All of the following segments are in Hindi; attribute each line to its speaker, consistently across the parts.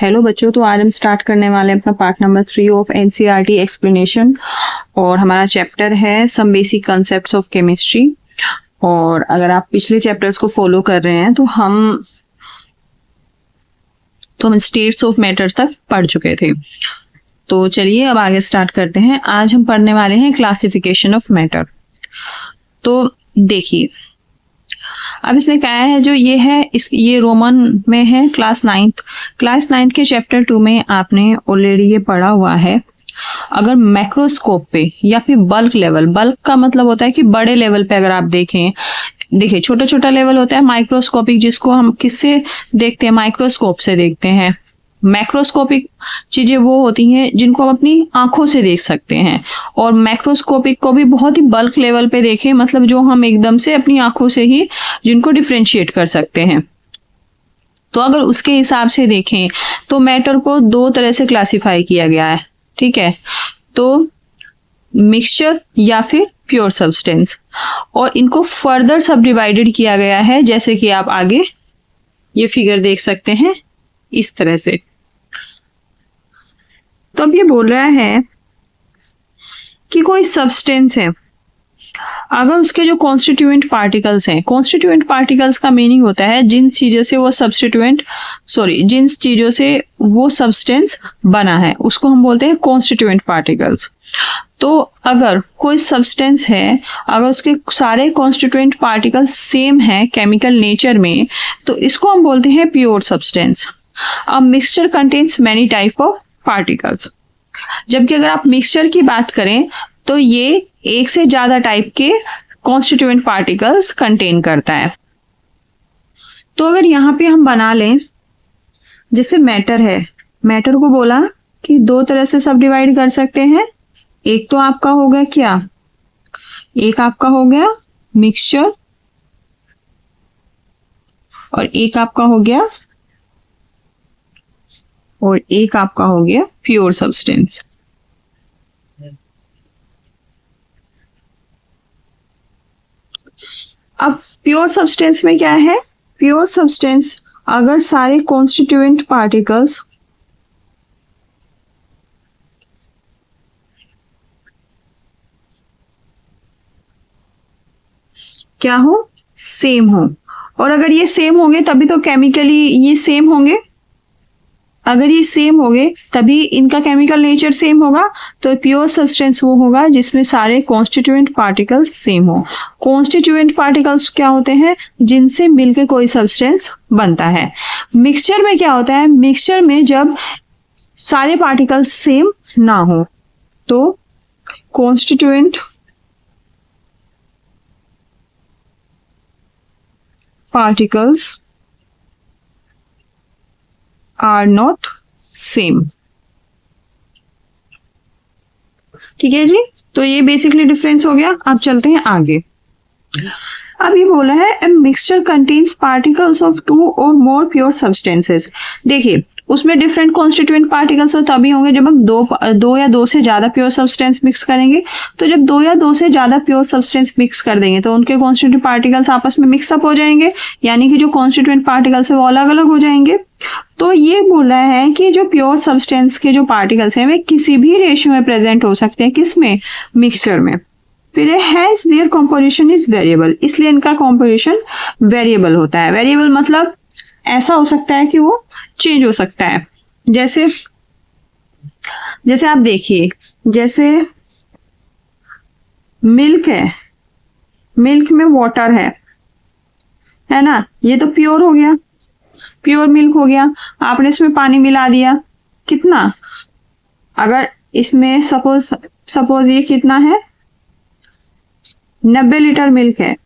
Speaker 1: हेलो बच्चों, तो आज हम स्टार्ट करने वाले हैं अपना part number 3 of NCERT explanation और हमारा चैप्टर है some basic concepts of chemistry. और अगर आप पिछले चैप्टर्स को फॉलो कर रहे हैं तो हम स्टेट्स ऑफ मैटर तक पढ़ चुके थे। तो चलिए अब आगे स्टार्ट करते हैं। आज हम पढ़ने वाले हैं क्लासिफिकेशन ऑफ मैटर। तो देखिए, अब इसमें क्या है, जो ये है ये रोमन में है क्लास नाइन्थ के चैप्टर 2 में आपने ऑलरेडी ये पढ़ा हुआ है। अगर मैक्रोस्कोप पे या फिर बल्क का मतलब होता है कि बड़े लेवल पे अगर आप देखिए छोटा छोटा लेवल होता है माइक्रोस्कोपिक, जिसको हम किससे देखते हैं, माइक्रोस्कोप से देखते हैं। मैक्रोस्कोपिक चीजें वो होती हैं जिनको हम अपनी आंखों से देख सकते हैं, और मैक्रोस्कोपिक को भी बहुत ही बल्क लेवल पे देखें, मतलब जो हम एकदम से अपनी आंखों से ही जिनको डिफरेंशिएट कर सकते हैं। तो अगर उसके हिसाब से देखें तो मैटर को दो तरह से क्लासिफाई किया गया है, ठीक है। तो मिक्सचर या फिर प्योर सब्सटेंस, और इनको फर्दर सब डिवाइडेड किया गया है, जैसे कि आप आगे ये फिगर देख सकते हैं इस तरह से। तो अब ये बोल रहा है कि कोई सब्सटेंस है, अगर उसके जो कॉन्स्टिट्यूएंट पार्टिकल्स हैं, कॉन्स्टिट्यूएंट पार्टिकल्स का मीनिंग होता है जिन चीजों से वो सब्सटेंस बना है, उसको हम बोलते हैं कॉन्स्टिट्यूएंट पार्टिकल्स। तो अगर कोई सब्सटेंस है, अगर उसके सारे कॉन्स्टिट्यूएंट पार्टिकल्स सेम है केमिकल नेचर में, तो इसको हम बोलते हैं प्योर सब्सटेंस। अब mixture contains many type of particles, जबकि अगर आप मिक्सचर की बात करें तो ये एक से ज्यादा टाइप के कॉन्स्टिट्यूएंट पार्टिकल्स कंटेन करता है। तो अगर यहाँ पे हम बना लें, जैसे मैटर है, मैटर को बोला कि दो तरह से सब डिवाइड कर सकते हैं। एक तो आपका हो गया क्या, एक आपका हो गया मिक्सचर, और एक आपका हो गया प्योर सब्सटेंस। अब प्योर सब्सटेंस में क्या है, प्योर सब्सटेंस अगर सारे कॉन्स्टिट्यूएंट पार्टिकल्स क्या हो, सेम हो, और अगर ये सेम होंगे तभी तो केमिकली ये सेम होंगे। अगर ये सेम होंगे तभी इनका केमिकल नेचर सेम होगा। तो प्योर सब्सटेंस वो होगा जिसमें सारे कॉन्स्टिट्यूएंट पार्टिकल्स सेम हो। कॉन्स्टिट्यूएंट पार्टिकल्स क्या होते हैं, जिनसे मिलकर कोई सब्सटेंस बनता है। मिक्सचर में क्या होता है, मिक्सचर में जब सारे पार्टिकल्स सेम ना हो तो constituent particles are not same, ठीक है जी। तो ये बेसिकली डिफरेंस हो गया। अब चलते हैं आगे। अब ये बोला है a mixture contains particles of 2 और मोर प्योर सब्सटेंसेस। देखिए, उसमें डिफरेंट कॉन्स्टिट्यूएंट पार्टिकल्स तभी होंगे जब हम दो या दो से ज्यादा प्योर सब्सटेंस मिक्स करेंगे। तो जब दो या दो से ज्यादा प्योर सब्सटेंस मिक्स कर देंगे तो उनके कॉन्स्टिट्यूएंट पार्टिकल्स आपस में मिक्सअप हो जाएंगे, यानी कि जो कॉन्स्टिट्यूएंट पार्टिकल्स है वो अलग अलग हो जाएंगे। तो ये बोला है कि जो प्योर सब्सटेंस के जो पार्टिकल्स हैं वे किसी भी रेशियो में प्रेजेंट हो सकते हैं, किसमें, मिक्सचर में। फिर hence their composition is variable, इसलिए इनका कॉम्पोजिशन वेरिएबल होता है। वेरिएबल मतलब ऐसा हो सकता है कि वो चेंज हो सकता है। जैसे आप देखिए, जैसे मिल्क है, मिल्क में वाटर है ना, ये तो प्योर हो गया, प्योर मिल्क हो गया। आपने इसमें पानी मिला दिया, कितना, अगर इसमें सपोज ये कितना है, 90 लीटर मिल्क है।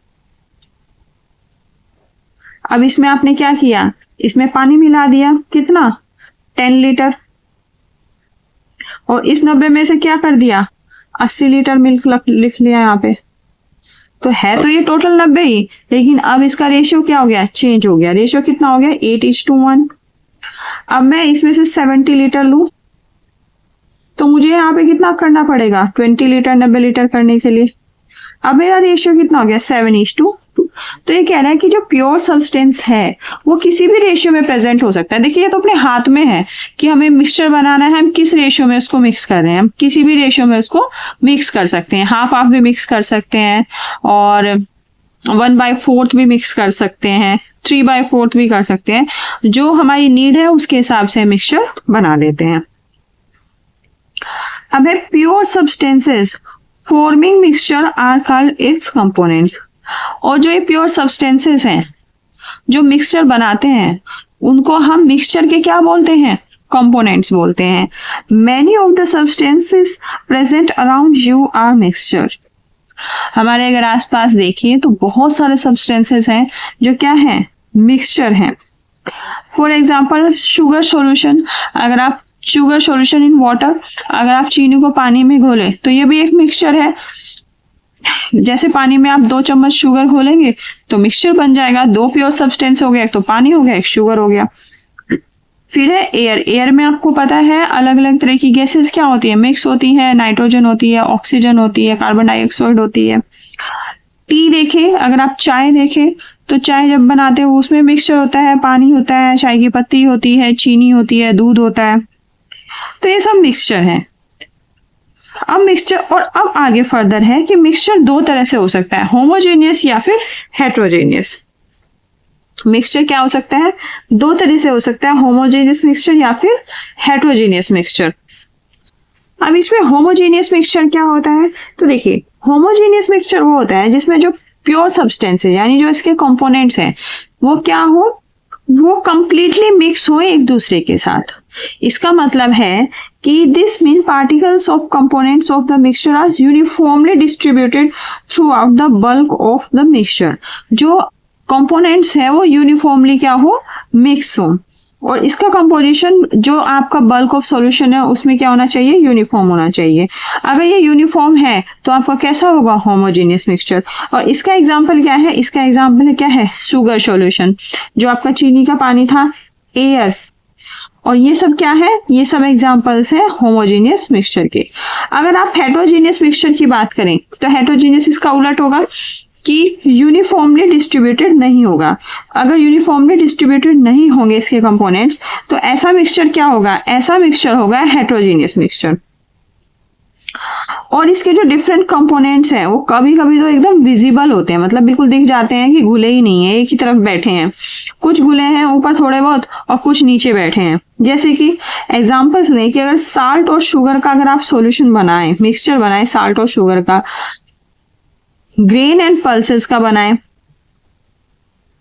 Speaker 1: अब इसमें आपने क्या किया, इसमें पानी मिला दिया, कितना, 10 लीटर, और इस 90 में से क्या कर दिया, 80 लीटर मिल्क लिख लिया यहाँ पे। तो है तो ये टोटल 90 ही, लेकिन अब इसका रेशियो क्या हो गया, चेंज हो गया। रेशियो कितना हो गया, 8:1। अब मैं इसमें से 70 लीटर लूं तो मुझे यहाँ पे कितना करना पड़ेगा, 20 लीटर 90 लीटर करने के लिए। अब मेरा रेशियो कितना हो गया, 7:2। तो ये कह रहा है कि जो प्योर सब्सटेंस है वो किसी भी रेशियो में प्रेजेंट हो सकता है। देखिए ये तो अपने हाथ में है कि हमें मिक्सचर बनाना है, हम किस रेशियो में उसको मिक्स कर रहे हैं। हम किसी भी रेशियो में उसको मिक्स कर सकते हैं, हाफ हाफ भी मिक्स कर सकते हैं और 1/4 भी मिक्स कर सकते हैं, 3/4 भी कर सकते हैं। जो हमारी नीड है उसके हिसाब से मिक्सचर बना लेते हैं। अब है pure substances forming mixture are called its components. और जो ये प्योर सब्सटेंसेस हैं जो मिक्सचर बनाते हैं उनको हम मिक्सचर के क्या बोलते हैं? कंपोनेंट्स बोलते हैं। Many of the substances present around you are mixture. हमारे अगर आसपास देखिए तो बहुत सारे सब्सटेंसेस हैं जो क्या है? मिक्सचर हैं। फॉर एग्जाम्पल शुगर सॉल्यूशन, अगर आप शुगर सॉल्यूशन इन वाटर, अगर आप चीनी को पानी में घोले तो ये भी एक मिक्सचर है। जैसे पानी में आप 2 चम्मच शुगर घोलेंगे तो मिक्सचर बन जाएगा। 2 प्योर सब्सटेंस हो गया, एक तो पानी हो गया, एक शुगर हो गया। फिर है एयर। एयर में आपको पता है अलग अलग तरह की गैसेस क्या होती है? मिक्स होती है, नाइट्रोजन होती है, ऑक्सीजन होती है, कार्बन डाइऑक्साइड होती है। टी देखें, अगर आप चाय देखें तो चाय जब बनाते हैं उसमें मिक्सचर होता है, पानी होता है, चाय की पत्ती होती है, चीनी होती है, दूध होता है। तो ये सब मिक्सचर है। अब मिक्सचर, और अब आगे फर्दर है कि मिक्सचर 2 तरह से हो सकता है, होमोजेनियस या फिर हेट्रोजेनियस। मिक्सचर क्या हो सकता है? 2 तरह से हो सकता है, होमोजेनियस मिक्सचर या फिर हेट्रोजेनियस मिक्सचर। अब इसमें होमोजेनियस मिक्सचर क्या होता है? तो देखिए होमोजेनियस मिक्सचर वो होता है जिसमें जो प्योर सब्सटेंस है यानी जो इसके कंपोनेंट्स हैं वो क्या हो? वो कंप्लीटली मिक्स हो एक दूसरे के साथ। इसका मतलब है कि this mean particles of components of the mixture are uniformly distributed throughout the bulk of the mixture. जो कंपोनेंट्स है वो यूनिफॉर्मली क्या हो? मिक्स हो। और इसका कंपोजिशन जो आपका बल्क ऑफ सॉल्यूशन है उसमें क्या होना चाहिए? यूनिफॉर्म होना चाहिए। अगर ये यूनिफॉर्म है तो आपका कैसा होगा? Homogeneous mixture. और इसका एग्जांपल क्या है? इसका एग्जांपल क्या है? Sugar solution. जो आपका चीनी का पानी था, एयर, और ये सब क्या है? ये सब एग्जांपल्स हैं होमोजेनियस मिक्सचर के। अगर आप हेट्रोजेनियस मिक्सचर की बात करें तो हेट्रोजेनियस इसका उलट होगा कि यूनिफॉर्मली डिस्ट्रीब्यूटेड नहीं होगा। अगर यूनिफॉर्मली डिस्ट्रीब्यूटेड नहीं होंगे इसके कंपोनेंट्स तो ऐसा मिक्सचर क्या होगा? ऐसा मिक्सचर होगा हेट्रोजेनियस मिक्सचर। और इसके जो डिफरेंट कंपोनेंट्स हैं वो कभी कभी तो एकदम विजिबल होते हैं, मतलब बिल्कुल दिख जाते हैं कि घुले ही नहीं है, एक ही तरफ बैठे हैं। कुछ घुले हैं ऊपर थोड़े बहुत और कुछ नीचे बैठे हैं। जैसे कि एग्जांपल्स लें कि अगर साल्ट और शुगर का अगर आप सॉल्यूशन बनाएं, मिक्सचर बनाएं साल्ट और शुगर का, ग्रेन एंड पल्सेस का बनाएं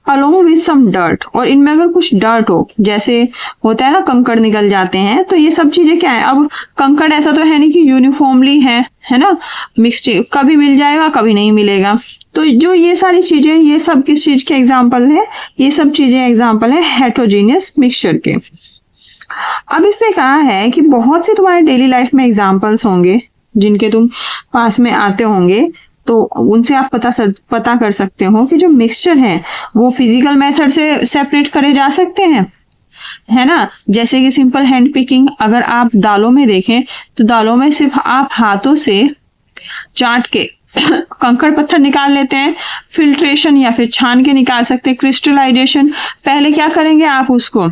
Speaker 1: along with some dirt, और इनमें अगर कुछ डर्ट हो, जैसे होता है ना कंकड़ निकल जाते हैं, तो ये सब चीजें क्या है? अब कंकड़ ऐसा तो है नहीं कि यूनिफॉर्मली है ना, मिक्सचर कभी मिल जाएगा कभी नहीं मिलेगा। तो जो ये सारी चीजें, ये सब किस चीज के एग्जाम्पल है? ये सब चीजें एग्जाम्पल है हेट्रोजेनियस मिक्सचर के। अब इसने कहा है कि बहुत से तुम्हारे डेली लाइफ में एग्जाम्पल्स होंगे जिनके तुम पास में आते होंगे, तो उनसे आप पता कर सकते हो कि जो मिक्सचर है वो फिजिकल मेथड से सेपरेट करे जा सकते हैं, है ना। जैसे कि सिंपल हैंड पिकिंग, अगर आप दालों में देखें तो दालों में सिर्फ आप हाथों से चाट के कंकड़ पत्थर निकाल लेते हैं। फिल्ट्रेशन या फिर छान के निकाल सकते हैं। क्रिस्टलाइजेशन, पहले क्या करेंगे आप उसको,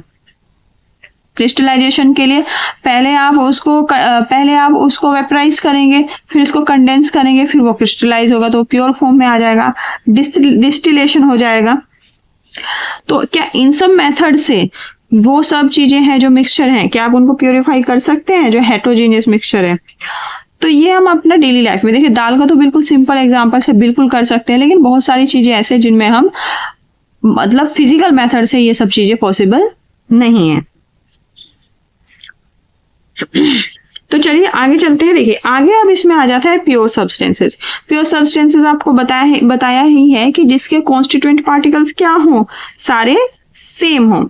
Speaker 1: क्रिस्टलाइजेशन के लिए पहले आप उसको वेपराइज करेंगे, फिर इसको कंडेंस करेंगे, फिर वो क्रिस्टलाइज होगा तो प्योर फॉर्म में आ जाएगा, डिस्टिलेशन हो जाएगा। तो क्या इन सब मेथड से वो सब चीजें हैं जो मिक्सचर हैं, क्या आप उनको प्योरीफाई कर सकते हैं जो हेट्रोजेनियस मिक्सचर है? तो ये हम अपना डेली लाइफ में, देखिए दाल का तो बिल्कुल सिंपल एग्जांपल से बिल्कुल कर सकते हैं, लेकिन बहुत सारी चीजें ऐसे जिनमें हम मतलब फिजिकल मेथड से ये सब चीजें पॉसिबल नहीं है। तो चलिए आगे चलते हैं। देखिए आगे अब इसमें आ जाता है प्योर सब्सटेंसेस। प्योर सब्सटेंसेस आपको बताया ही है कि जिसके कॉन्स्टिट्यूएंट पार्टिकल्स क्या हो, सारे सेम हो।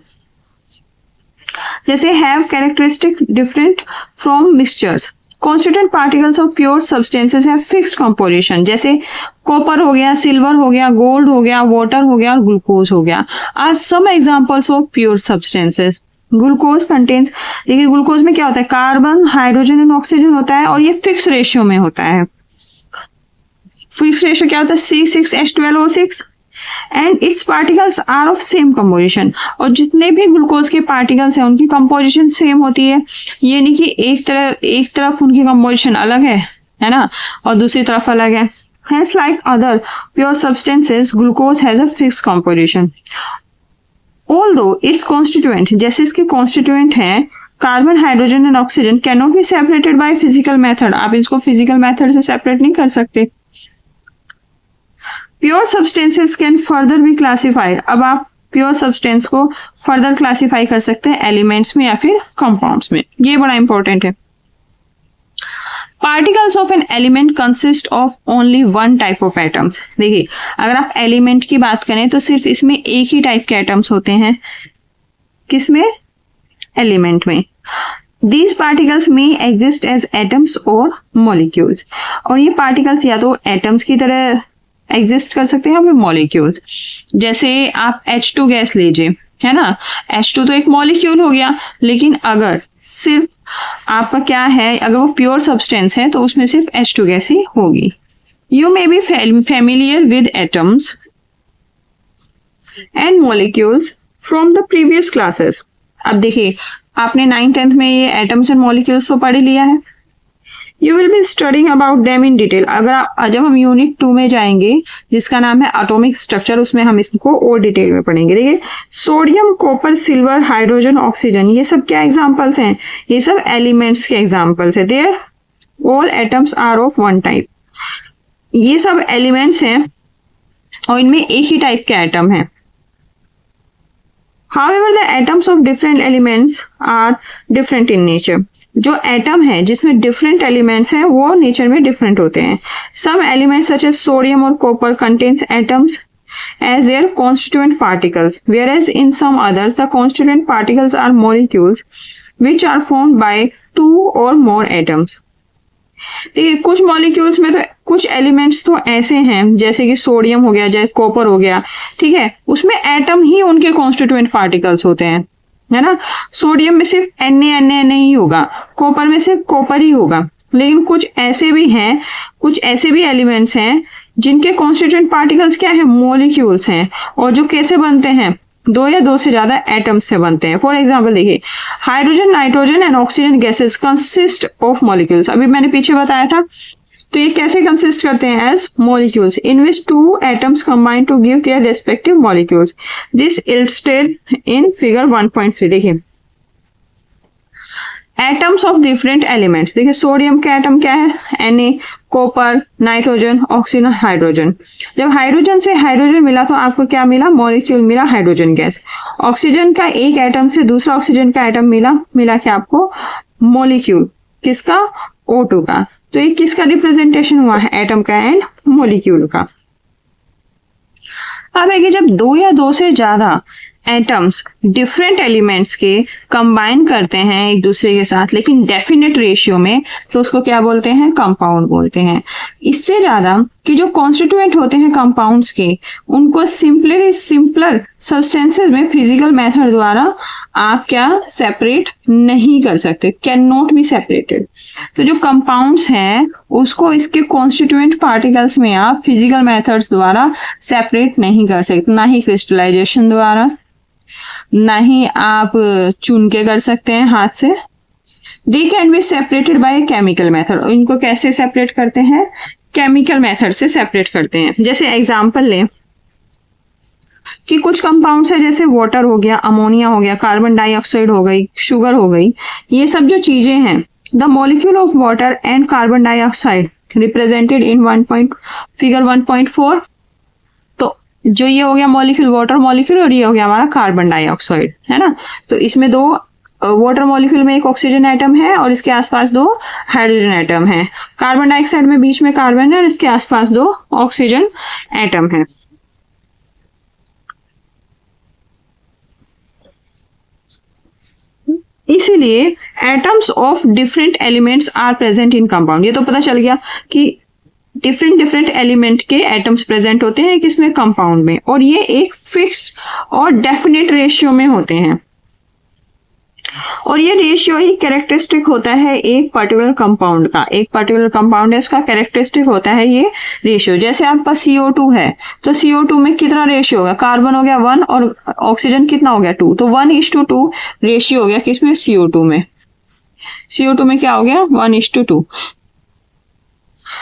Speaker 1: जैसे have characteristic different from mixtures. Constituent particles of pure substances है फिक्स्ड कंपोजिशन, जैसे कॉपर हो गया, सिल्वर हो गया, गोल्ड हो गया, वाटर हो गया और ग्लूकोज हो गया, are some examples of pure substances. Glucose contains, देखिए ग्लूकोज में क्या होता है, कार्बन, हाइड्रोजन एंड ऑक्सीजन होता है और ये फिक्स रेशियो में होता है। फिक्स रेशियो क्या होता है, C6H12O6। And its particles are of same composition, और जितने भी ग्लूकोज के पार्टिकल्स हैं उनकी कंपोजिशन सेम होती है। ये नहीं कि एक तरफ उनकी कंपोजिशन अलग है ना, और दूसरी तरफ अलग है। Hence, like other pure substances, glucose has a fixed composition. Although its constituent, जैसे इसके constituent हैं carbon, hydrogen and oxygen, can not be separated by physical method. आप इसको फिजिकल मेथड से सेपरेट नहीं कर सकते। Pure substances can further be classified. अब आप प्योर सब्सटेंस को फर्दर क्लासिफाई कर सकते हैं एलिमेंट्स में या फिर कंपाउंड्स में। ये बड़ा इंपॉर्टेंट है। Particles of an element consist of only one type of atoms. देखिए, अगर आप एलिमेंट की बात करें तो सिर्फ इसमें एक ही टाइप के एटम्स होते हैं। किसमें? एलिमेंट में। These particles may exist as atoms और molecules। और ये पार्टिकल्स या तो एटम्स की तरह एग्जिस्ट कर सकते हैं या फिर मॉलिक्यूल्स। जैसे आप H2 गैस लीजिए, है ना, H2 तो एक मॉलिक्यूल हो गया, लेकिन अगर सिर्फ आपका क्या है, अगर वो प्योर सब्सटेंस है तो उसमें सिर्फ H2 गैस ही होगी। You may be familiar with atoms and molecules from the previous classes. अब देखिए, आपने 9th-10th में ये एटम्स एंड मॉलिक्यूल्स तो पढ़ लिया है। You will be studying about them in detail. जब हम यूनिट 2 में जाएंगे जिसका नाम है एटॉमिक स्ट्रक्चर, उसमें हम इसको और डिटेल में पढ़ेंगे। देखिए, sodium, copper, silver, hydrogen, oxygen, ये सब क्या एग्जांपल्स हैं? ये सब एलिमेंट्स के एग्जांपल्स हैं। There all atoms are of one type. ये सब एलिमेंट्स हैं और इनमें एक ही टाइप के एटम है। However, the atoms of different elements are different in nature. जो एटम है जिसमें डिफरेंट एलिमेंट्स हैं वो नेचर में डिफरेंट होते हैं। Some elements such as sodium और copper contains atoms as their constituent particles, whereas in some others the constituent particles are molecules which are formed by 2 or more atoms. देखिए, कुछ मॉलिक्यूल्स में तो कुछ एलिमेंट्स तो ऐसे हैं, जैसे कि सोडियम हो गया, जैसे कॉपर हो गया, ठीक है, उसमें एटम ही उनके कॉन्स्टिट्यूएंट पार्टिकल्स होते हैं, है ना। सोडियम में सिर्फ Na ही होगा, कॉपर में सिर्फ कॉपर ही होगा। लेकिन कुछ ऐसे भी एलिमेंट्स हैं जिनके कॉन्स्टिट्यूएंट पार्टिकल्स क्या है? मॉलिक्यूल्स हैं, और जो कैसे बनते हैं? 2 या 2 से ज्यादा एटम्स से बनते हैं। फॉर एग्जाम्पल देखिए, hydrogen, nitrogen and oxygen gases consist of molecules. अभी मैंने पीछे बताया था, तो ये कैसे कंसिस्ट करते हैं? As molecules in which 2 atoms combine to give their respective molecules. This illustrated in figure 1.3। देखिए, एटम्स ऑफ डिफरेंट एलिमेंट्स। देखिए, सोडियम का एटम क्या है? Na, copper, nitrogen, oxygen, hydrogen. जब हाइड्रोजन से हाइड्रोजन मिला तो आपको क्या मिला? मॉलिक्यूल मिला, हाइड्रोजन गैस। ऑक्सीजन का एक एटम से दूसरा ऑक्सीजन का एटम मिला क्या आपको? मॉलिक्यूल। किसका? O2 का। तो ये किसका रिप्रेजेंटेशन हुआ है? एटम का एंड मॉलिक्यूल का। अब है कि जब 2 या 2 से ज्यादा एटम्स डिफरेंट एलिमेंट्स के कंबाइन करते हैं एक दूसरे के साथ, लेकिन डेफिनेट रेशियो में, तो उसको क्या बोलते हैं? कंपाउंड बोलते हैं। इससे ज्यादा कि जो कॉन्स्टिट्यूएंट होते हैं कंपाउंड्स के, उनको सिंपलर सब्सटेंसेस में फिजिकल मेथड द्वारा आप क्या सेपरेट नहीं कर सकते, कैन नॉट बी सेपरेटेड। तो जो कंपाउंड्स हैं उसको इसके कॉन्स्टिट्यूएंट पार्टिकल्स में आप फिजिकल मेथड्स द्वारा सेपरेट नहीं कर सकते, ना ही क्रिस्टलाइजेशन द्वारा, ना ही आप चुन के कर सकते हैं हाथ से। They can be separated by chemical method. इनको कैसे सेपरेट करते हैं? केमिकल मेथड से सेपरेट करते हैं। जैसे एग्जांपल लें कि कुछ कंपाउंड्स है, जैसे वाटर हो गया, अमोनिया हो गया, कार्बन डाइऑक्साइड हो गई, शुगर हो गई, ये सब जो चीजें हैं, the molecule of water and carbon dioxide represented in figure 1.4। तो जो ये हो गया मॉलिक्यूल, वाटर मॉलिक्यूल, और ये हो गया हमारा कार्बन डाइऑक्साइड, है ना। तो इसमें 2 वाटर मॉलिक्यूल में एक ऑक्सीजन एटम है और इसके आसपास 2 हाइड्रोजन एटम है। कार्बन डाइऑक्साइड में बीच में कार्बन है और इसके आसपास 2 ऑक्सीजन एटम है। इसीलिए atoms of different elements are present in compound. ये तो पता चल गया कि डिफरेंट एलिमेंट के एटम्स प्रेजेंट होते हैं किसमें? कंपाउंड में, और ये एक फिक्स्ड और डेफिनेट रेशियो में होते हैं। और ये रेशियो ही कैरेक्टरिस्टिक होता है एक पर्टिकुलर कंपाउंड का। एक पर्टिकुलर कंपाउंड है, उसका कैरेक्टरिस्टिक होता है ये रेशियो। जैसे आपका CO2 है तो CO2 में कितना रेशियो होगा, कार्बन हो गया 1 और ऑक्सीजन कितना हो गया 2, तो 1:2 रेशियो हो गया किसमें, CO2 में। CO2 में क्या हो गया 1:2।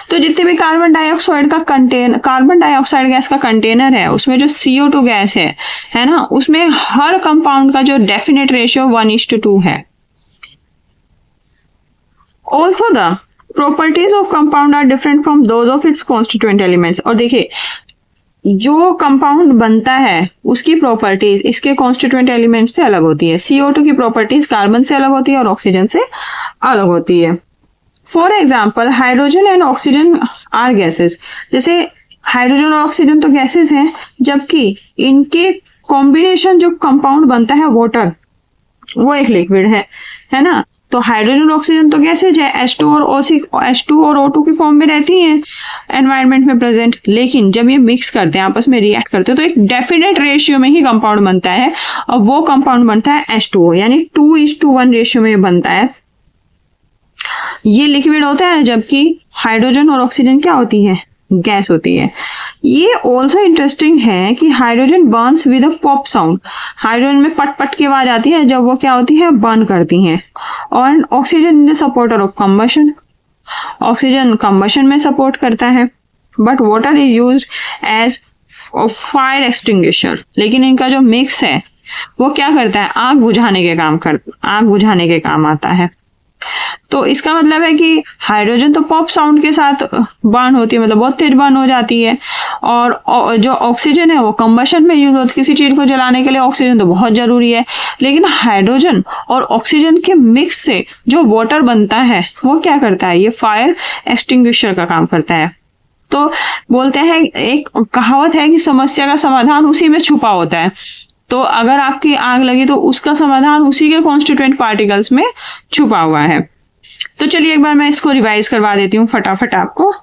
Speaker 1: तो जितने भी कार्बन डाइऑक्साइड गैस का कंटेनर है उसमें जो CO2 गैस है ना, उसमें हर कंपाउंड का जो डेफिनेट रेशियो 1:2 है। Also the properties of compound are different from those of its constituent elements. और देखिए जो कंपाउंड बनता है उसकी प्रॉपर्टीज इसके कॉन्स्टिट्यूएंट एलिमेंट से अलग होती है। CO2 की प्रॉपर्टीज कार्बन से अलग होती है और ऑक्सीजन से अलग होती है। For example hydrogen and oxygen are gases. जैसे हाइड्रोजन और ऑक्सीजन तो गैसेस हैं, जबकि इनके कॉम्बिनेशन जो कंपाउंड बनता है वाटर, वो एक लिक्विड है ना। तो हाइड्रोजन और ऑक्सीजन तो गैसेज है, H2 और O2 की फॉर्म में रहती हैं एनवायरनमेंट में प्रेजेंट। लेकिन जब ये मिक्स करते हैं, आपस में रिएक्ट करते हैं, तो एक डेफिनेट रेशियो में ही कंपाउंड बनता है और वो कंपाउंड बनता है H2O, यानी 2:1 रेशियो में बनता है। ये लिक्विड होता है, जबकि हाइड्रोजन और ऑक्सीजन क्या होती है, गैस होती है। ये ऑल्सो इंटरेस्टिंग है कि hydrogen Burns with a pop sound. Hydrogen में पट पट की आवाज आती है जब वो क्या होती है, बर्न करती हैं। और oxygen is supporter of combustion. Oxygen combustion में सपोर्ट करता है, but water is used as fire extinguisher. लेकिन इनका जो मिक्स है वो क्या करता है, आग बुझाने के काम आता है। तो इसका मतलब है कि हाइड्रोजन तो पॉप साउंड के साथ बर्न होती है, मतलब बहुत तेज बर्न हो जाती है। और जो ऑक्सीजन है वो कंबशन में यूज होती है। किसी चीज को जलाने के लिए ऑक्सीजन तो बहुत जरूरी है, लेकिन हाइड्रोजन और ऑक्सीजन के मिक्स से जो वाटर बनता है वो क्या करता है, ये फायर एक्सटिंग्विशर का काम करता है। तो बोलते हैं, एक कहावत है कि समस्या का समाधान उसी में छुपा होता है। तो अगर आपकी आग लगी तो उसका समाधान उसी के कॉन्स्टिट्यूएंट पार्टिकल्स में छुपा हुआ है। तो चलिए एक बार मैं इसको रिवाइज करवा देती हूँ फटाफट आपको।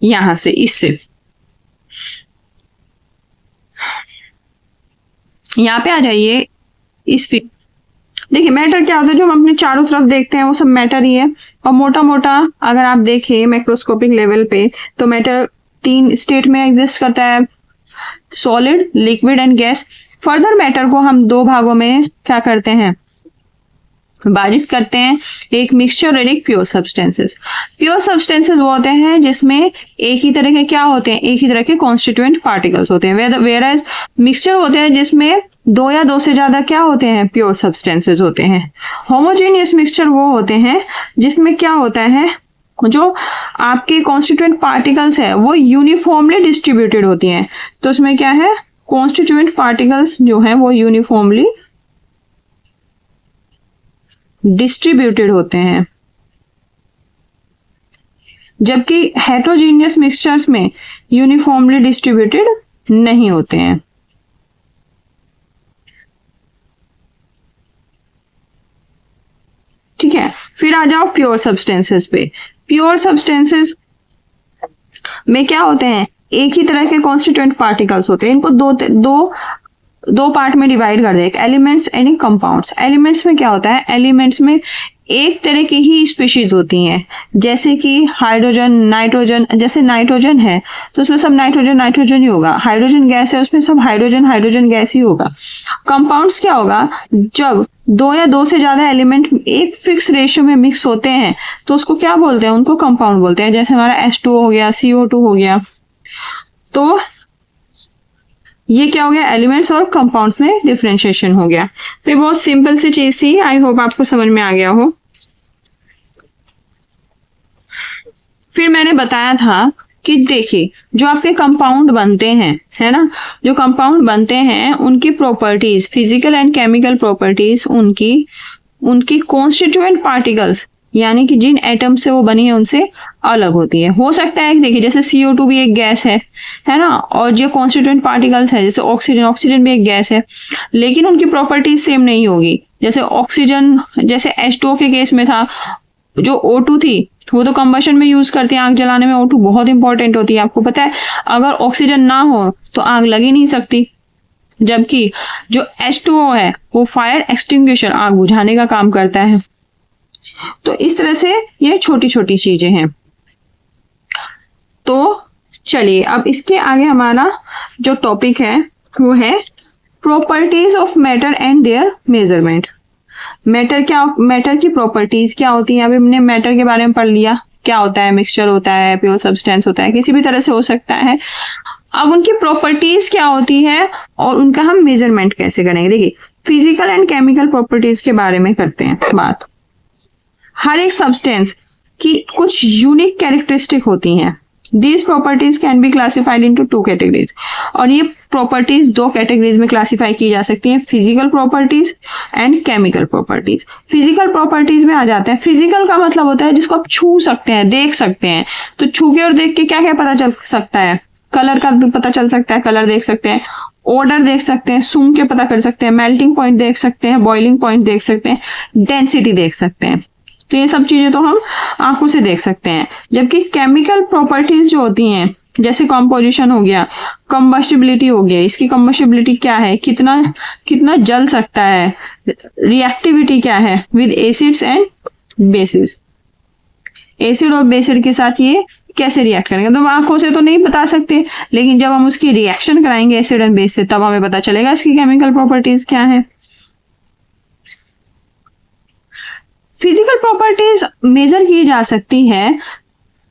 Speaker 1: यहां से इससे यहाँ पे आ जाइए। देखिए मैटर क्या होता है, जो हम अपने चारों तरफ देखते हैं वो सब मैटर ही है। और मोटा मोटा अगर आप देखें मैक्रोस्कोपिक लेवल पे, तो मैटर 3 स्टेट में एग्जिस्ट करता है, solid, liquid and gas. Further matter को हम 2 भागों में क्या करते हैं, विभाजित करते हैं, एक मिक्सचर और एक प्योर सब्सटेंसेस। प्योर सब्सटेंसेस वो होते हैं जिसमें एक ही तरह के क्या होते हैं, एक ही तरह के कॉन्स्टिट्यूएंट पार्टिकल्स होते हैं। वेयरएज मिक्सचर होते हैं जिसमें 2 या 2 से ज्यादा क्या होते हैं, प्योर सब्सटेंसेस होते हैं। होमोजेनियस मिक्सचर वो होते हैं जिसमें क्या होता है, जो आपके कॉन्स्टिट्यूएंट पार्टिकल्स है वो यूनिफॉर्मली डिस्ट्रीब्यूटेड होती हैं। तो उसमें क्या है, कॉन्स्टिट्यूएंट पार्टिकल्स जो हैं वो यूनिफॉर्मली डिस्ट्रीब्यूटेड होते हैं, जबकि हेटेरोजीनियस मिक्सचर्स में यूनिफॉर्मली डिस्ट्रीब्यूटेड नहीं होते हैं। ठीक है, फिर आ जाओ प्योर सब्सटेंसेस पे। प्योर सब्सटेंसेस में क्या होते हैं, एक ही तरह के कॉन्स्टिट्यूएंट पार्टिकल्स होते हैं। इनको दो पार्ट में डिवाइड कर दे, एक एलिमेंट्स एंड एक कंपाउंड्स। एलिमेंट्स में क्या होता है, एलिमेंट्स में एक तरह की ही स्पीशीज होती हैं, जैसे कि हाइड्रोजन, नाइट्रोजन। जैसे नाइट्रोजन है तो उसमें सब नाइट्रोजन ही होगा, हाइड्रोजन गैस है उसमें सब हाइड्रोजन गैस ही होगा। कंपाउंड्स क्या होगा, जब 2 या 2 से ज्यादा एलिमेंट एक फिक्स रेशियो में मिक्स होते हैं तो उसको क्या बोलते हैं, उनको कंपाउंड बोलते हैं। जैसे हमारा H2O हो गया, CO2 हो गया। तो ये क्या हो गया, एलिमेंट्स और कंपाउंड्स में डिफरेंशिएशन हो गया। तो ये बहुत सिंपल सी चीज थी, आई होप आपको समझ में आ गया हो। फिर मैंने बताया था कि देखिए जो आपके कंपाउंड बनते हैं, है ना, जो कंपाउंड बनते हैं उनकी properties, physical and chemical properties, उनकी कॉन्स्टिट्यूएंट पार्टिकल्स यानी कि जिन एटम से वो बनी है उनसे अलग होती है। हो सकता है कि देखिए जैसे CO2 भी एक गैस है ना, और जो कॉन्स्टिट्यूएंट पार्टिकल्स है जैसे ऑक्सीजन भी एक गैस है, लेकिन उनकी प्रॉपर्टीज सेम नहीं होगी। जैसे ऑक्सीजन, जैसे H2O के केस में था, जो O2 थी वो तो कंबशन में यूज करते हैं, आग जलाने में O2 बहुत इंपॉर्टेंट होती है। आपको पता है अगर ऑक्सीजन ना हो तो आग लग ही नहीं सकती, जबकि जो H2O है वो फायर एक्सटिंग्विशर, आग बुझाने का काम करता है। तो इस तरह से ये छोटी छोटी चीजें हैं। तो चलिए अब इसके आगे हमारा जो टॉपिक है वो है properties of matter and there measurement. Matter की प्रॉपर्टीज क्या होती हैं। अभी हमने मैटर के बारे में पढ़ लिया, क्या होता है, मिक्सचर होता है, प्योर सब्सटेंस होता है, किसी भी तरह से हो सकता है। अब उनकी प्रॉपर्टीज क्या होती है और उनका हम मेजरमेंट कैसे करेंगे। देखिए फिजिकल एंड केमिकल प्रॉपर्टीज के बारे में करते हैं बात। हर एक सब्सटेंस की कुछ यूनिक कैरेक्टरिस्टिक होती हैं। These properties can be classified into two categories, और ये प्रॉपर्टीज दो कैटेगरीज में क्लासीफाई की जा सकती हैं, physical properties and chemical properties. Physical properties में आ जाते हैं। फिजिकल का मतलब होता है जिसको आप छू सकते हैं, देख सकते हैं। तो छू के और देख के क्या क्या पता चल सकता है, कलर का पता चल सकता है, कलर देख सकते हैं, ऑर्डर देख सकते हैं, सूंघ के पता कर सकते हैं, मेल्टिंग पॉइंट देख सकते हैं, बॉइलिंग पॉइंट देख सकते हैं, डेंसिटी देख सकते हैं। तो ये सब चीजें तो हम आंखों से देख सकते हैं। जबकि केमिकल प्रॉपर्टीज जो होती हैं, जैसे कॉम्पोजिशन हो गया, कंबस्टिबिलिटी हो गया, इसकी कंबस्टिबिलिटी क्या है, कितना कितना जल सकता है, रिएक्टिविटी क्या है with acids and bases, acid और बेसिड के साथ ये कैसे रिएक्ट करेंगे। तो हम आंखों से तो नहीं बता सकते, लेकिन जब हम उसकी रिएक्शन कराएंगे एसिड एंड बेस से, तब हमें पता चलेगा इसकी केमिकल प्रॉपर्टीज क्या है। फिजिकल प्रॉपर्टीज मेजर की जा सकती है।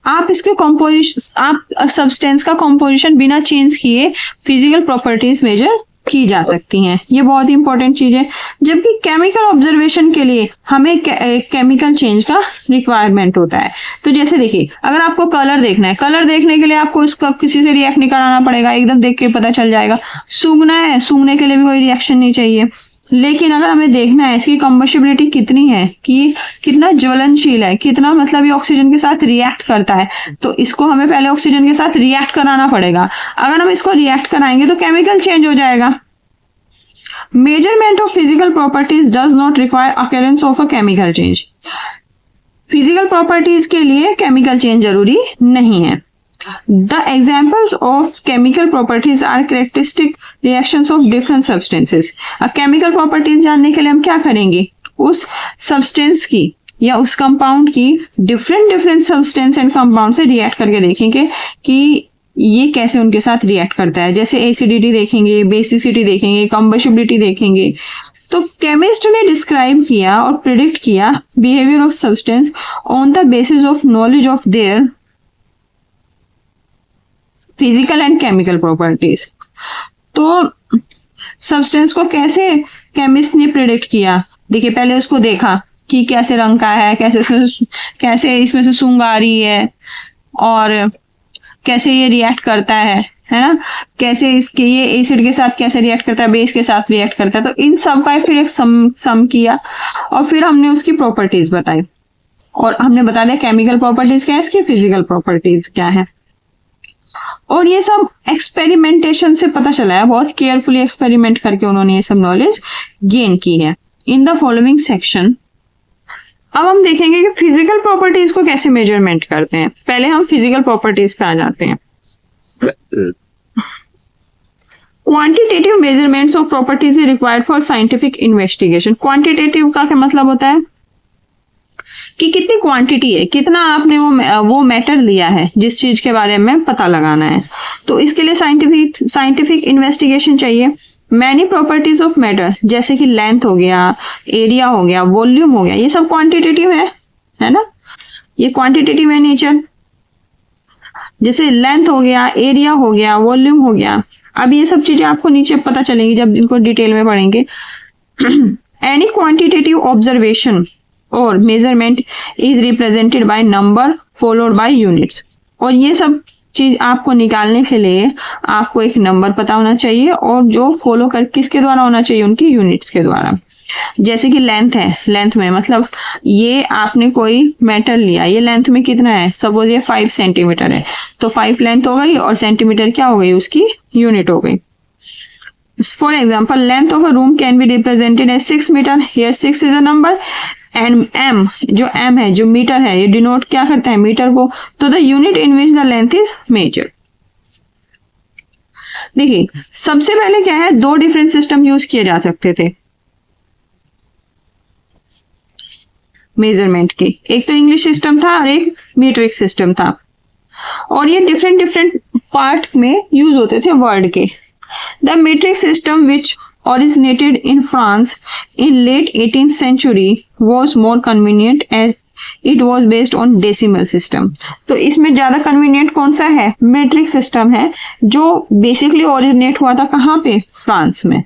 Speaker 1: आप इसके कॉम्पोजिशन, आप सब्सटेंस का कॉम्पोजिशन बिना चेंज किए फिजिकल प्रॉपर्टीज मेजर की जा सकती हैं। ये बहुत ही इंपॉर्टेंट चीज है। जबकि केमिकल ऑब्जर्वेशन के लिए हमें केमिकल चेंज का रिक्वायरमेंट होता है। तो जैसे देखिए, अगर आपको कलर देखना है, कलर देखने के लिए आपको उसका किसी से रिएक्ट नहीं कराना पड़ेगा, एकदम देख के पता चल जाएगा। सूंघना है, सूंघने के लिए भी कोई रिएक्शन नहीं चाहिए। लेकिन अगर हमें देखना है इसकी कंबस्टिबिलिटी कितनी है, कि कितना ज्वलनशील है, कितना मतलब ये ऑक्सीजन के साथ रिएक्ट करता है, तो इसको हमें पहले ऑक्सीजन के साथ रिएक्ट कराना पड़ेगा। अगर हम इसको रिएक्ट कराएंगे तो केमिकल चेंज हो जाएगा। Measurement of physical properties does not require occurrence of a chemical change. Physical properties के लिए केमिकल चेंज जरूरी नहीं है। The examples of chemical properties are characteristic reactions of different substances. अब chemical properties जानने के लिए हम क्या करेंगे, उस substance की या उस compound की different substance and compound से react करके देखेंगे कि ये कैसे उनके साथ react करता है। जैसे acidity देखेंगे, basicity देखेंगे, combustibility देखेंगे। तो केमिस्ट ने डिस्क्राइब किया और प्रिडिक्ट किया behaviour of substance on the basis of knowledge of their physical and chemical properties. तो सब्सटेंस को कैसे केमिस्ट ने प्रिडिक्ट किया, देखिए पहले उसको देखा कि कैसे रंग का है, कैसे इसमें से सूंघ आ रही है, और कैसे ये रिएक्ट करता है ना, कैसे इसके ये एसिड के साथ कैसे रिएक्ट करता है, बेस के साथ रिएक्ट करता है। तो इन सब का फिर एक सम किया और फिर हमने उसकी प्रॉपर्टीज बताई, और हमने बता दिया केमिकल प्रॉपर्टीज क्या है, इसकी फिजिकल प्रॉपर्टीज क्या है। और ये सब एक्सपेरिमेंटेशन से पता चला है, बहुत केयरफुली एक्सपेरिमेंट करके उन्होंने ये सब नॉलेज गेन की है। इन द फॉलोइंग सेक्शन अब हम देखेंगे कि फिजिकल प्रॉपर्टीज को कैसे मेजरमेंट करते हैं। पहले हम फिजिकल प्रॉपर्टीज पे आ जाते हैं। Quantitative measurements of properties is required for scientific investigation. Quantitative का क्या मतलब होता है कि कितनी क्वांटिटी है, कितना आपने वो मैटर लिया है जिस चीज के बारे में पता लगाना है। तो इसके लिए साइंटिफिक इन्वेस्टिगेशन चाहिए। मैनी प्रॉपर्टीज ऑफ मैटर, जैसे कि लेंथ हो गया, एरिया हो गया, वॉल्यूम हो गया, ये सब क्वांटिटेटिव है ना, ये क्वांटिटेटिव है नेचर। जैसे लेंथ हो गया, एरिया हो गया, वॉल्यूम हो गया। अब ये सब चीजें आपको नीचे पता चलेंगी जब इनको डिटेल में पढ़ेंगे। एनी क्वांटिटेटिव ऑब्जर्वेशन और measurement is represented by number followed by units. और ये सब चीज आपको निकालने के लिए आपको एक नंबर पता होना चाहिए, और जो फॉलो कर किसके द्वारा होना चाहिए, उनकी यूनिट्स के द्वारा। जैसे कि लेंथ है, लेंथ में मतलब ये आपने कोई मेटल लिया, ये लेंथ में कितना है, सपोज ये 5 सेंटीमीटर है, तो 5 लेंथ हो गई और सेंटीमीटर क्या हो गई, उसकी यूनिट हो गई। For example, length of a room can be represented as 6 metre. Here 6 is a number and m, जो m है, जो मीटर है, ये डिनोट क्या करता है, मीटर को। तो the unit in which the length is measured. देखिए सबसे पहले क्या है, दो डिफरेंट सिस्टम यूज किए जा सकते थे मेजरमेंट के, एक तो इंग्लिश सिस्टम था और एक मीट्रिक सिस्टम था, और ये डिफरेंट डिफरेंट पार्ट में यूज होते थे वर्ड के। The metric system which originated in France in late 18th century was more convenient as it was based on decimal system। तो इसमें ज्यादा कन्वीनियंट कौन सा है, मीट्रिक सिस्टम है, जो बेसिकली ओरिजिनेट हुआ था कहाँ पे, फ्रांस में।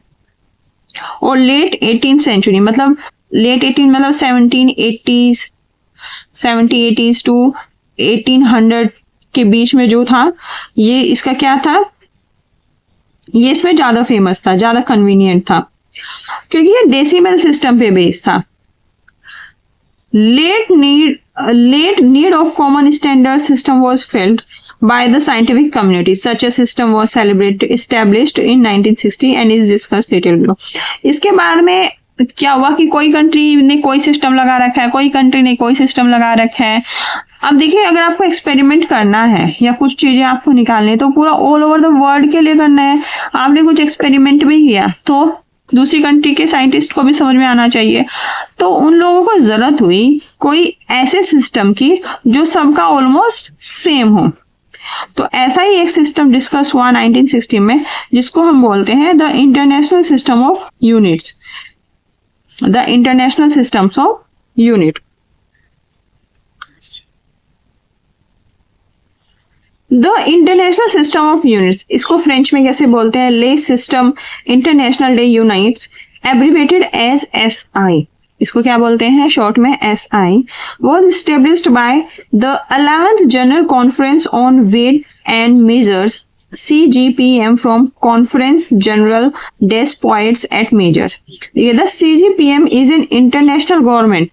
Speaker 1: और लेट 18th सेंचुरी मतलब लेट 18 मतलब 1780s टू 1800 के बीच में जो था, ये इसका क्या था, ये इसमें ज्यादा फेमस था, ज्यादा कन्वीनियंट था, क्योंकि ये डेसिमल सिस्टम पे बेस्ड था। Late need of common standard system was filled by the scientific community. Such a system was established in 1960 and is discussed later below। इसके बाद में क्या हुआ कि कोई कंट्री ने कोई सिस्टम लगा रखा है, कोई कंट्री ने कोई सिस्टम लगा रखा है। अब देखिए अगर आपको एक्सपेरिमेंट करना है या कुछ चीजें आपको निकालनी है तो पूरा ऑल ओवर द वर्ल्ड के लिए करना है। आपने कुछ एक्सपेरिमेंट भी किया तो दूसरी कंट्री के साइंटिस्ट को भी समझ में आना चाहिए। तो उन लोगों को जरूरत हुई कोई ऐसे सिस्टम की जो सबका ऑलमोस्ट सेम हो। तो ऐसा ही एक सिस्टम डिस्कस हुआ 1960 में, जिसको हम बोलते हैं the international system of units, the international systems of unit. The international system of units, इसको फ्रेंच में कैसे बोलते हैं, ले सिस्टम इंटरनेशनल डे यूनाइट्स एब्रिवेटेड एज SI, इसको क्या बोलते हैं शॉर्ट में SI, was established by the 11th General Conference on Weight and Measures CGPM from Conference General des Poids et Measures। The CGPM is an international government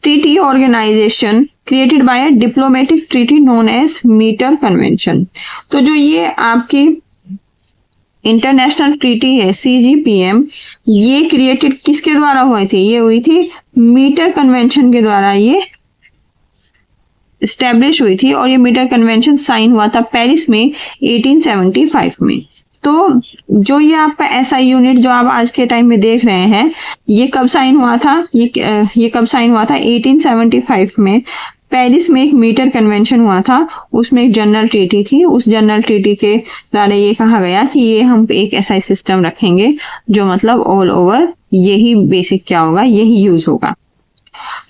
Speaker 1: treaty organization created by a diplomatic treaty known as metre convention. तो जो ये आपकी इंटरनेशनल ट्रीटी है CGPM, ये क्रिएटेड किसके द्वारा हुई थी, ये हुई थी मीटर कन्वेंशन के द्वारा, ये एस्टेब्लिश हुई थी। और ये मीटर कन्वेंशन साइन हुआ था पेरिस में 1875 में। तो जो ये आपका SI यूनिट जो आप आज के टाइम में देख रहे हैं, ये कब साइन हुआ था, ये कब साइन हुआ था 1875 में। पेरिस में एक मीटर कन्वेंशन हुआ था, उसमें एक जनरल ट्रीटी थी, उस जनरल ट्रीटी के द्वारा ये कहा गया कि ये हम एक SI सिस्टम रखेंगे जो मतलब ऑल ओवर यही बेसिक क्या होगा, यही यूज होगा।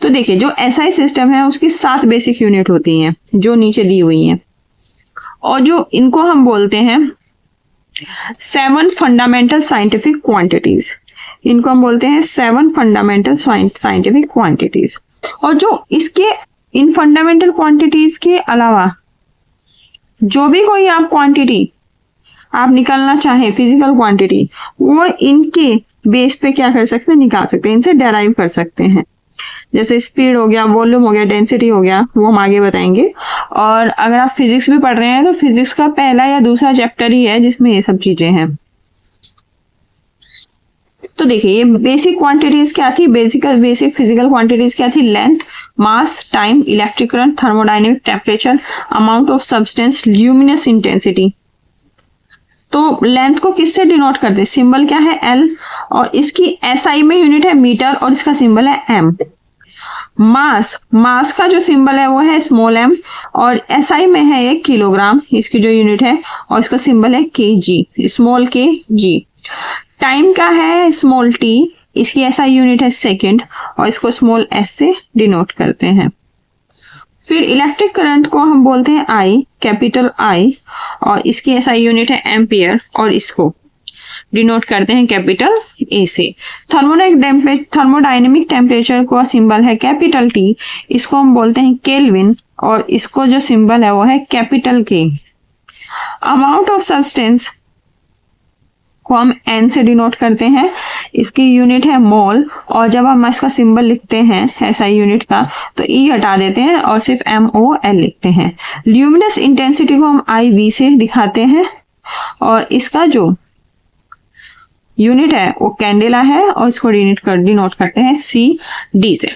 Speaker 1: तो देखिए जो SI सिस्टम है उसकी 7 बेसिक यूनिट होती हैं जो नीचे दी हुई हैं, और जो इनको हम बोलते हैं 7 फंडामेंटल साइंटिफिक क्वांटिटीज, इनको हम बोलते हैं 7 फंडामेंटल साइंटिफिक क्वांटिटीज। और जो इसके इन फंडामेंटल क्वांटिटीज के अलावा जो भी कोई आप क्वांटिटी आप निकालना चाहे फिजिकल क्वांटिटी, वो इनके बेस पे क्या कर सकते हैं, निकाल सकते हैं, इनसे डेराइव कर सकते हैं। जैसे स्पीड हो गया, वॉल्यूम हो गया, डेंसिटी हो गया, वो हम आगे बताएंगे। और अगर आप फिजिक्स भी पढ़ रहे हैं तो फिजिक्स का पहला या दूसरा चैप्टर ही है जिसमें ये सब चीजें हैं। तो देखिए ये बेसिक क्वांटिटीज क्या थी, बेसिक फिजिकल क्वांटिटीज क्या थी, length, mass, time, electric current, thermodynamic, temperature, amount of substance, luminous intensity. तो लेंथ को किससे डिनोट करते हैं, सिंबल क्या है L, और इसकी SI में यूनिट है मीटर और इसका सिंबल है M। मास का जो सिंबल है वो है स्मॉल m, और SI में है एक किलोग्राम, इसकी जो यूनिट है, और इसका सिंबल है kg, स्मॉल kg। टाइम का है स्मॉल t, इसकी SI यूनिट है सेकेंड, और इसको स्मॉल s से डिनोट करते हैं। फिर इलेक्ट्रिक करंट को हम बोलते हैं I, कैपिटल I, और इसकी SI यूनिट है एम्पियर, और इसको डिनोट करते हैं कैपिटल A से। थर्मोडायनेमिक टेम्परेचर का सिंबल है कैपिटल T, इसको हम बोलते हैं केल्विन, और इसको जो सिंबल है वो है capital K। Amount of substance को हम N से डिनोट करते हैं, इसकी यूनिट है मोल, और जब हम इसका सिंबल लिखते हैं SI यूनिट का तो E हटा देते हैं और सिर्फ MOL लिखते हैं। ल्यूमिनस इंटेंसिटी को हम IV से दिखाते हैं, और इसका जो यूनिट है वो कैंडेला है, और इसको डिनोट करते हैं CD से।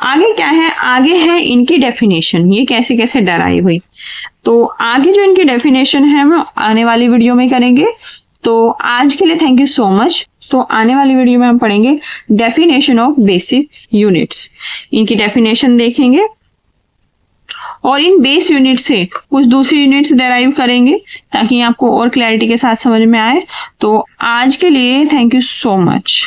Speaker 1: आगे क्या है, आगे है इनकी डेफिनेशन, ये कैसे कैसे डराइव हुई। तो आगे जो इनकी डेफिनेशन है हम आने वाली वीडियो में करेंगे। तो आज के लिए थैंक यू सो मच। तो आने वाली वीडियो में हम पढ़ेंगे डेफिनेशन ऑफ बेसिक यूनिट्स, इनकी डेफिनेशन देखेंगे और इन बेस यूनिट से कुछ दूसरी यूनिट्स डेराइव करेंगे ताकि आपको और क्लैरिटी के साथ समझ में आए। तो आज के लिए थैंक यू सो मच।